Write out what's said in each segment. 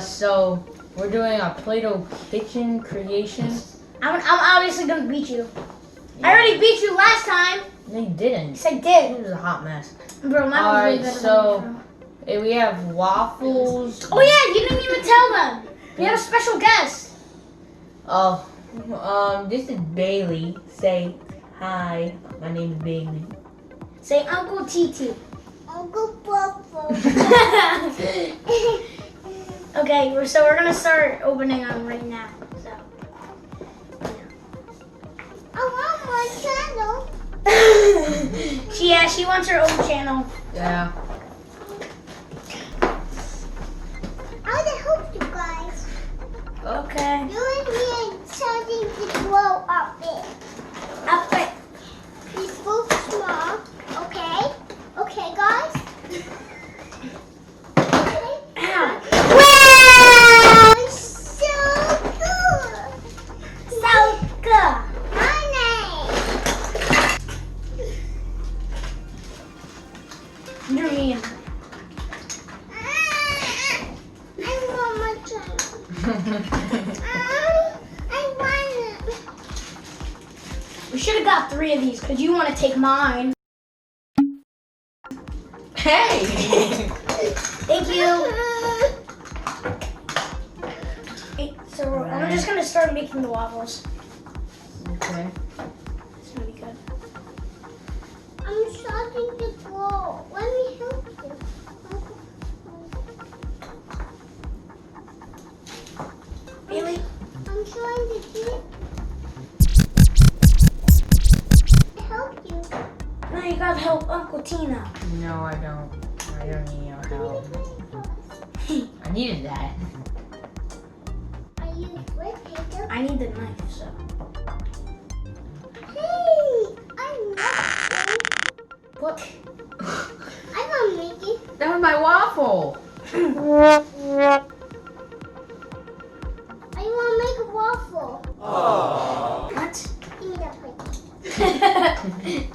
So we're doing a Play-Doh kitchen creation. I'm obviously gonna beat you. Yeah. I already beat you last time. No, you didn't. Yes, I did. It was a hot mess. Bro, mine was way better so we have waffles. Oh yeah, you didn't even tell them. We have a special guest. Oh, this is Bailey. Say hi. My name is Bailey. Say Uncle TT. Uncle Papa. Okay, so we're gonna start opening them right now. So. I want my channel. She wants her own channel. Yeah. I want to help you guys. Okay. You and me are starting to grow up big. Up it. He's both small. Okay? Okay, guys? Okay? Ow. Wow! So good. So good. My name. Dream. I want my channel. I want it. We should have got 3 of these because you want to take mine. Hey! Thank you. Okay, so I'm just gonna start making the waffles. Okay. It's gonna be good. I'm starting to grow. Let me help you. Bailey? I'm trying to help you. No, you gotta help Uncle Tina. No, I don't. I don't need your help. I needed that. I use wet paper. I need the knife, so. Hey, I'm not. What? I'm not making. That was my waffle. I want to make a waffle. What? Give me that plate.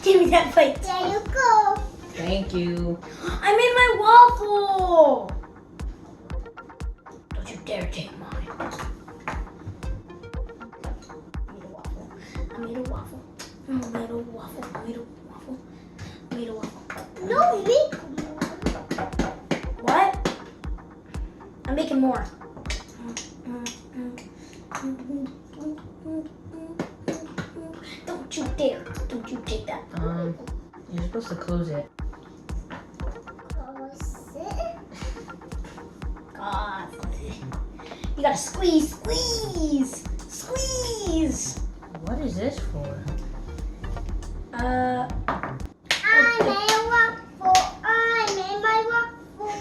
Give me that plate. There you go. Thank you. I made my waffle! Don't you dare take mine. I made a waffle. I made a waffle. I made a waffle. I made a waffle. I made a waffle. No, make more. What? I'm making more. Don't you dare. Don't you take that. You're supposed to close it. Close it. God. You gotta squeeze, squeeze, squeeze. What is this for? I made a waffle. I made my waffle.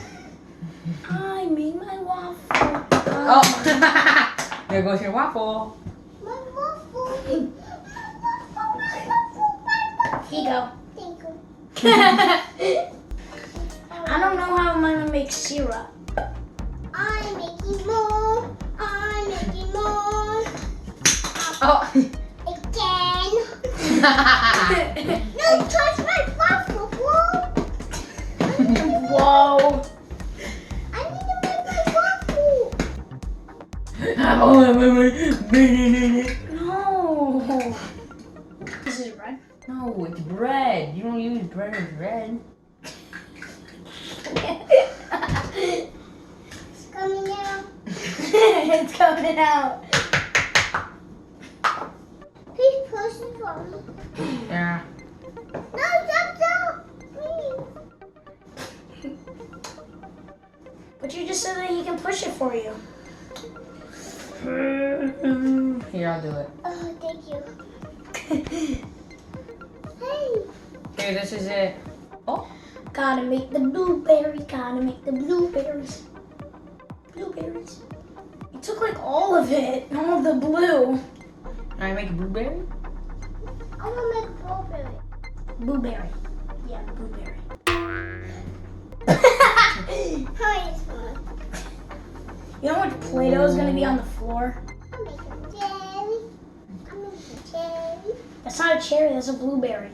I made my waffle. Oh! There goes your waffle. My waffle. Here you go. Thank you. I don't know how I'm gonna make syrup. I'm making more. I'm making more. Oh! Again. No, touch my waffle, whoa. Whoa. I need to make my waffle. No. This is red. No, it's bread. You don't use bread as bread. It's coming out. It's coming out. Please push it for me. Yeah. No, stop. Please. But you just said that he can push it for you. Here, I'll do it. Oh, thank you. Hey. Here, this is it. Oh. Gotta make the blueberry. Gotta make the blueberries. Blueberries. You took like all of it. All of the blue. Can I make a blueberry? I want to make blueberry. Blueberry. Yeah, blueberry. Hi, it's fun. You know how much Play-Doh is gonna be on the floor? I'm making cherry. I'm making cherry. That's not a cherry, that's a blueberry.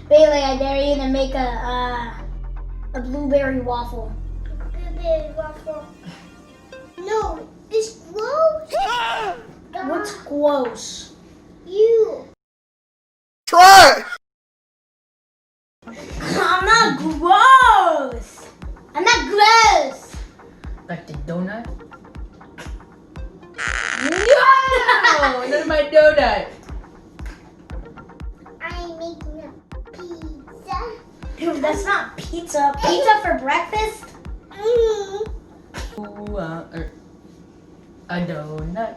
Bailey, I dare you to make a blueberry waffle. Blueberry waffle. gross. You. Try! I'm not gross. I'm not gross. Like the donut? No! Not my donut. I'm making a pizza. Dude, that's not pizza. Pizza for breakfast? Ooh, a donut.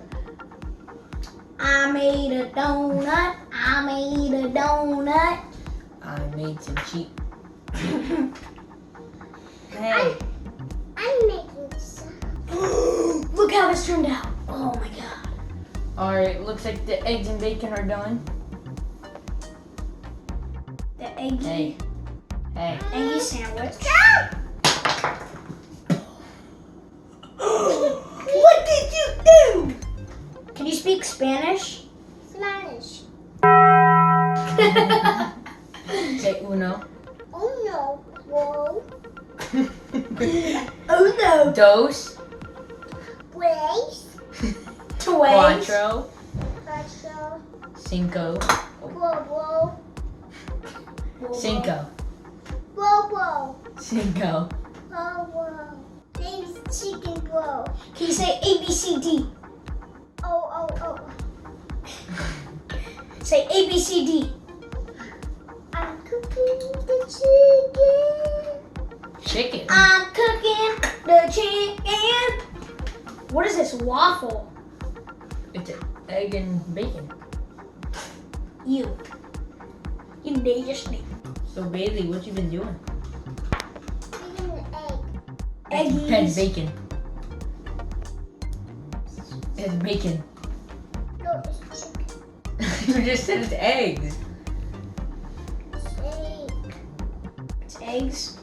I made a donut. I made a donut. I made some cheap. Hey. I'm making some. Look how this turned out. Oh my god. Alright, looks like the eggs and bacon are done. The eggy, Hey. eggy sandwich. What did you do? Can you speak Spanish? Spanish. Say uno. Oh no. Whoa. Oh no. Dos. Place. Twice. Cuatro. Cuatro. Cinco. Whoa. Cinco. Whoa. Cinco. Whoa. Name's chicken bro. Can you say A, B, C, D? Oh. Say A, B, C, D. I'm cooking the chicken. Chicken. I'm cooking the chicken. What is this? Waffle. It's egg and bacon. You need your snake. So Bailey, what you been doing? Eating the egg. Eggies. It's bacon. It's bacon. No, it's chicken. You just said it's eggs. Egg. It's eggs.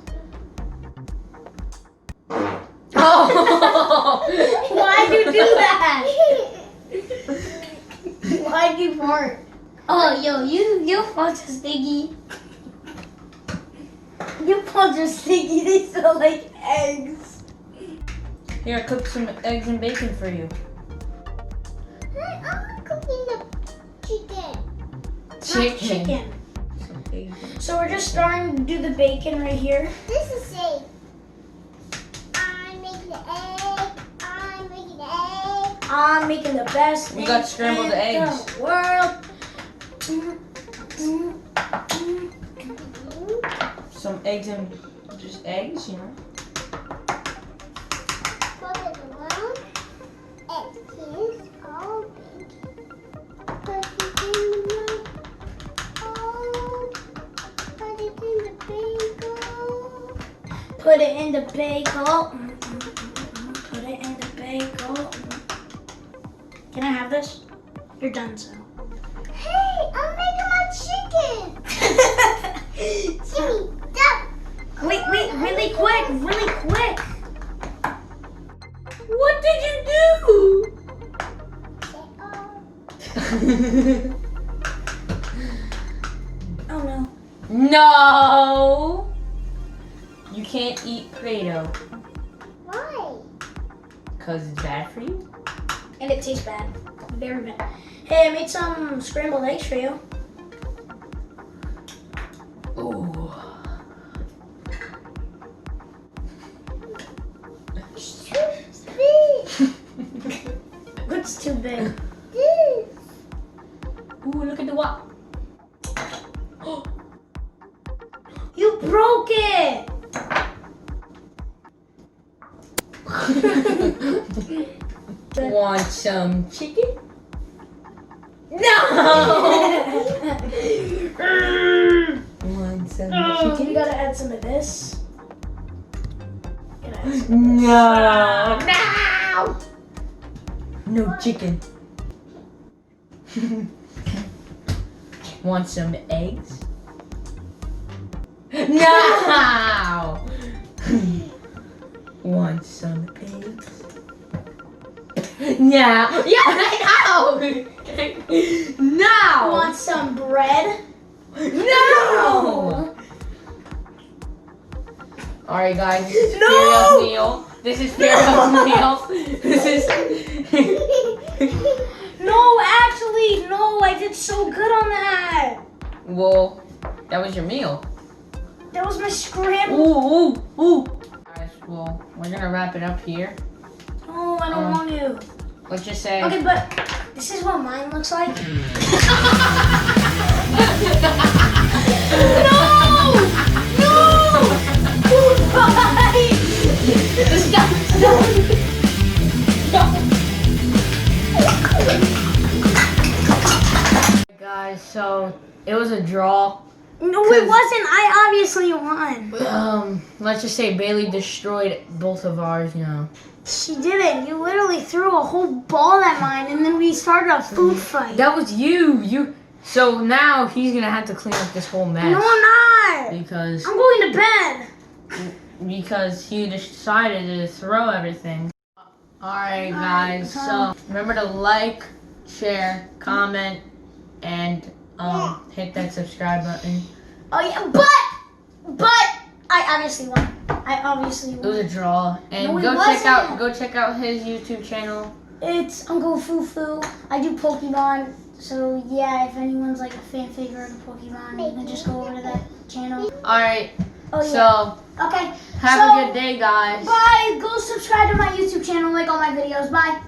Oh! Why'd you do that? Why'd you fart? Oh, yo, you punch a stinky. You punch a stinky. They smell like eggs. Here, I cooked some eggs and bacon for you. I'm cooking the chicken. Not chicken. Some bacon. So we're just starting to do the bacon right here. This is egg. I'm making the egg. I'm making the egg. I'm making the best. We got eggs scrambled in eggs. the world. Some eggs and just eggs, you know. Put it around. Egg. Here's all big. Put it in the oh. Put it in the bagel. Put it in the bagel. Put it in the bagel. Can I have this? You're done, so. Hey, I'm making my chicken. Jimmy, stop. Wait, really quick. What did you do? Oh no. No! You can't eat Play-Doh Why? because it's bad for you. And it tastes bad. Very bad. Hey, I made some scrambled eggs for you. Ooh. It's too big. What's too big? This. Ooh, look at the wok. You broke it! Want some chicken? No! Want some You chicken? gotta add some of this. Gotta add some. No! No! No chicken. Want some eggs? No! Want some eggs? No! Yeah, I know! No! Want some bread? No! Alright guys, this is No! Furious meal. This is Furious meal. This is No, actually. good on that. Well, that was your meal. That was my scramble. Ooh, ooh, ooh. Guys, well, we're gonna wrap it up here. Oh, I don't want to. Let's just say. Okay, but this is what mine looks like. No! No! Bye! Stop! Guys, so it was a draw. No, it wasn't. I obviously won. Let's just say Bailey destroyed both of ours, you know. She didn't. You literally threw a whole ball at mine, and then we started a food fight. That was you. So now he's gonna have to clean up this whole mess. No, I'm not. Because I'm going to bed. he decided to throw everything. Alright guys, so remember to like, share, comment, and hit that subscribe button. Oh yeah, but I obviously won. I obviously It was won. a draw. And No, it go check out his YouTube channel. It's Uncle Fufu. I do Pokemon. So yeah, if anyone's like a fan favorite of Pokemon, you can just go over to that channel. Alright, Oh yeah. so Okay. have a good day guys. Bye. Go subscribe to my YouTube channel, like all my videos. Bye.